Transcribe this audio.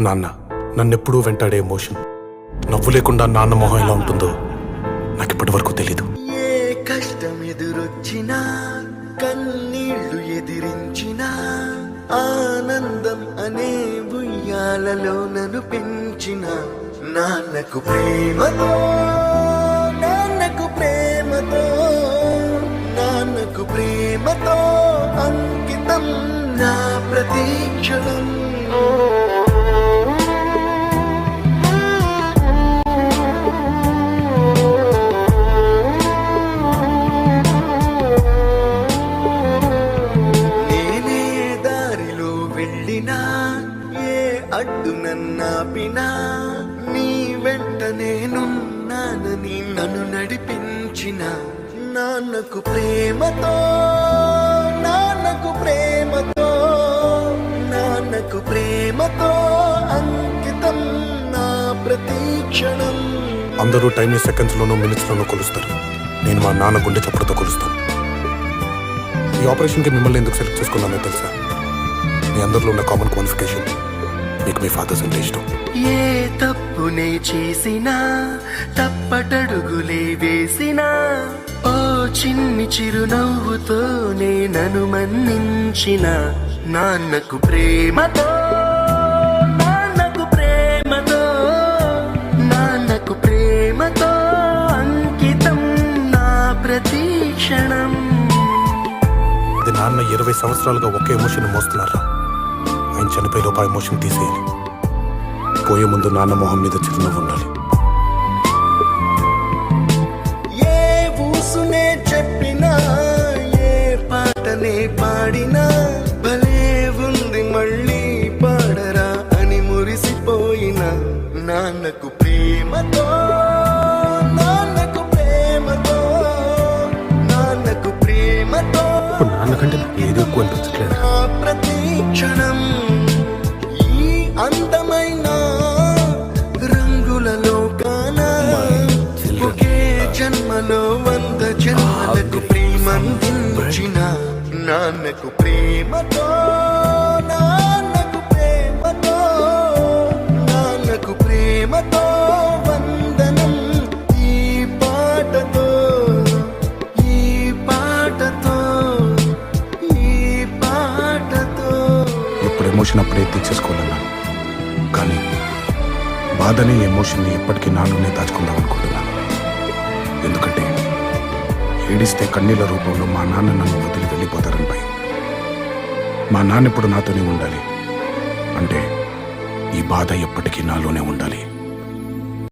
నాన్న నన్నెప్పుడూ వెంటాడే ఎమోషన్. నవ్వు లేకుండా నాన్న మొహం ఎలా ఉంటుందో నాకు ఇప్పటి వరకు తెలీదు. ఏ కష్టం ఎదురొచ్చినా కన్నీళ్లు ఎదిరించినా ఆనందం అనే ఉయ్యాలలో నన్ను పెంచిన నాన్నకు ప్రేమతో నాన్నకు ప్రేమతో నాన్నకు ప్రేమతో అంకితం నా ప్రతీక్షణం. ఏ అడ్డు నన్నాపినా నీ వెంట నేనున్నానని నన్ను నడిపించిన నాన్నకు ప్రేమతో నాన్నకు ప్రేమతో నాన్నకు ప్రేమతో అంకితం నా ప్రతీక్షణం. అందరూ టైం సెకండ్స్ లోనూ మినిట్స్ లోనూ కొలుస్తారు. నేను మా నాన్న గుండె చప్పుడుతో కొలుస్తాను. ఈ ఆపరేషన్కి మిమ్మల్ని ఎందుకు సెలెక్ట్ చేసుకున్నానో తెలుసా? మీ అందరిలో ఉన్న కామన్ క్వాలిఫికేషన్ మీకు మీ ఫాదర్స్ అంటే ఇష్టం. ఏ తప్పునే చేసినా తప్పటడుగులే వేసినా ఓ చిన్ని చిరునవ్వుతో నన్ను మన్నించిన నాన్నకు ప్రేమతో నాన్నకు ప్రేమతో నాన్నకు ప్రేమతో అంకితం నా ప్రతీక్షణం. అది నాన్న 20 సంవత్సరాలుగా ఒకే ఎమోషన్ మోస్తున్నారా? ఆయన చనిపోయేలోపు ఆ ఎమోషన్ తీసేయాలి. పోయే ముందు నాన్న మొహం మీద చిరునవ్వు ఉండాలి. ఏ ఊసునే చెప్పినా ఏ పాటనే పాడినా భలే ఉంది మళ్ళీ పాడరా అని మురిసిపోయిన నాన్నకు ప్రేమతో నాన్నకు ప్రేమతో నాన్నకు ప్రేమతో ఇప్పుడు నాన్నకంటే ఏదో ఎక్కువ అనిపించట్లేదు. ప్రతీక్షణం ఈ అందమైన రంగులలో కానా ఒకే జన్మలో 100 జన్మలకు ప్రేమందించిన నాన్నకు ప్రేమతో నాన్నకు ప్రేమతో నాన్నకు ప్రేమతో వందనం. ఈ పాటతో ఈ పాటతో ఈ పాటతో ఇప్పుడు ఎమోషన్ అప్పుడే తీసేసుకోవాలన్నా, కానీ బాధని ఎమోషన్ని ఎప్పటికీ నాలోనే దాచుకుందాం అనుకుంటున్నాను. ఎందుకంటే ఏడిస్తే కన్నీళ్ళ రూపంలో మా నాన్న నన్ను వదిలి వెళ్ళిపోతారని భయం. మా నాన్న ఇప్పుడు నాతోనే ఉండాలి అంటే ఈ బాధ ఎప్పటికీ నాలోనే ఉండాలి.